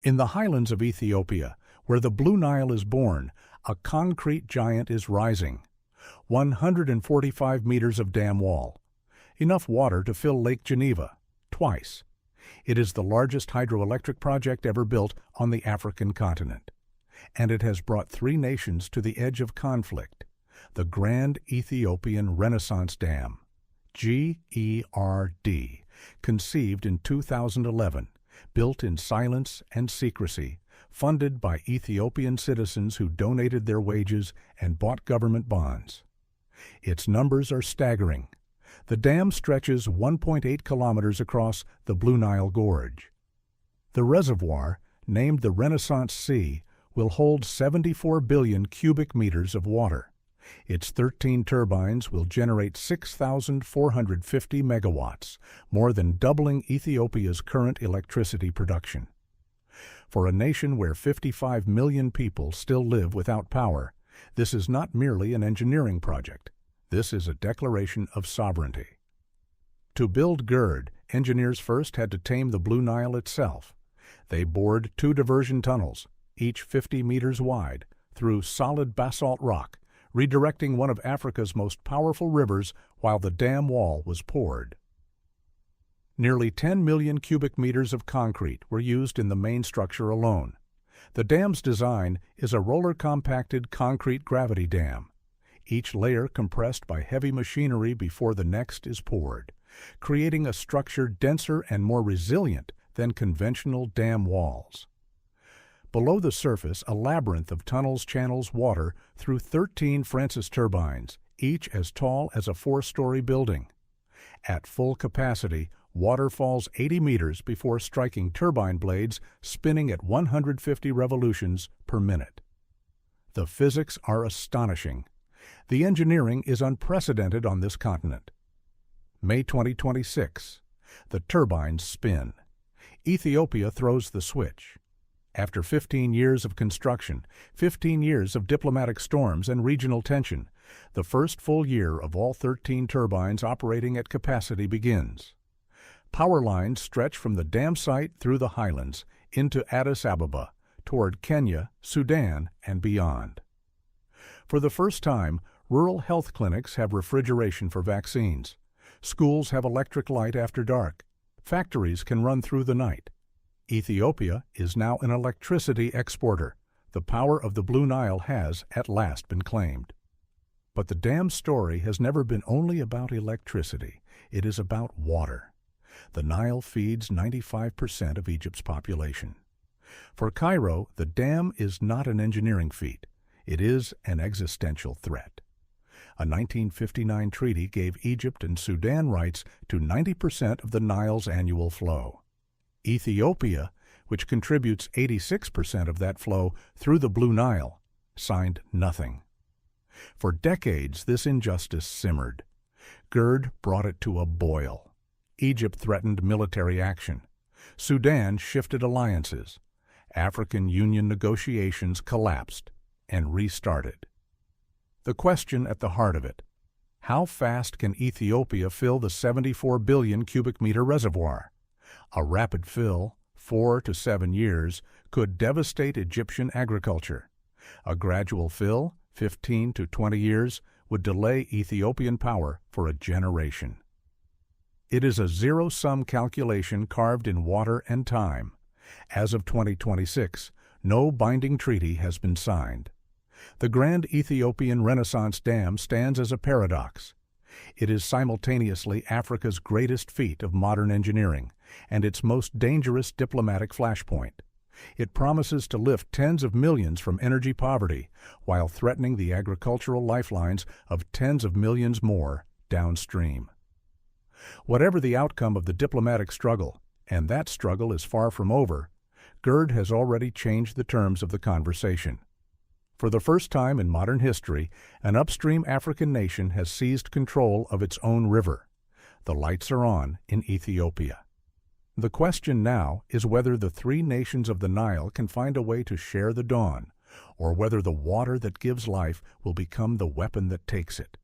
In the highlands of Ethiopia, where the Blue Nile is born, a concrete giant is rising. 145 meters of dam wall. Enough water to fill Lake Geneva, twice. It is the largest hydroelectric project ever built on the African continent. And it has brought three nations to the edge of conflict. The Grand Ethiopian Renaissance Dam, GERD, conceived in 2011, built in silence and secrecy, funded by Ethiopian citizens who donated their wages and bought government bonds. Its numbers are staggering. The dam stretches 1.8 kilometers across the Blue Nile Gorge. The reservoir, named the Renaissance Sea, will hold 74 billion cubic meters of water. Its 13 turbines will generate 6,450 megawatts, more than doubling Ethiopia's current electricity production. For a nation where 55 million people still live without power, this is not merely an engineering project. This is a declaration of sovereignty. To build GERD, engineers first had to tame the Blue Nile itself. They bored 2 diversion tunnels, each 50 meters wide, through solid basalt rock, redirecting one of Africa's most powerful rivers while the dam wall was poured. Nearly 10 million cubic meters of concrete were used in the main structure alone. The dam's design is a roller-compacted concrete gravity dam, each layer compressed by heavy machinery before the next is poured, creating a structure denser and more resilient than conventional dam walls. Below the surface, a labyrinth of tunnels channels water through 13 Francis turbines, each as tall as a 4-story building. At full capacity, water falls 80 meters before striking turbine blades spinning at 150 revolutions per minute. The physics are astonishing. The engineering is unprecedented on this continent. May 2026. The turbines spin. Ethiopia throws the switch. After 15 years of construction, 15 years of diplomatic storms and regional tension, the first full year of all 13 turbines operating at capacity begins. Power lines stretch from the dam site through the highlands into Addis Ababa, toward Kenya, Sudan, and beyond. For the first time, rural health clinics have refrigeration for vaccines. Schools have electric light after dark. Factories can run through the night. Ethiopia is now an electricity exporter. The power of the Blue Nile has, at last, been claimed. But the dam's story has never been only about electricity. It is about water. The Nile feeds 95% of Egypt's population. For Cairo, the dam is not an engineering feat. It is an existential threat. A 1959 treaty gave Egypt and Sudan rights to 90% of the Nile's annual flow. Ethiopia, which contributes 86% of that flow through the Blue Nile, signed nothing. For decades, this injustice simmered. GERD brought it to a boil. Egypt threatened military action. Sudan shifted alliances. African Union negotiations collapsed and restarted. The question at the heart of it: how fast can Ethiopia fill the 74 billion cubic meter reservoir? A rapid fill, 4 to 7 years, could devastate Egyptian agriculture. A gradual fill, 15 to 20 years, would delay Ethiopian power for a generation. It is a zero-sum calculation carved in water and time. As of 2026, no binding treaty has been signed. The Grand Ethiopian Renaissance Dam stands as a paradox. It is simultaneously Africa's greatest feat of modern engineering and its most dangerous diplomatic flashpoint. It promises to lift tens of millions from energy poverty while threatening the agricultural lifelines of tens of millions more downstream. Whatever the outcome of the diplomatic struggle, and that struggle is far from over, GERD has already changed the terms of the conversation. For the first time in modern history, an upstream African nation has seized control of its own river. The lights are on in Ethiopia. The question now is whether the three nations of the Nile can find a way to share the dawn, or whether the water that gives life will become the weapon that takes it.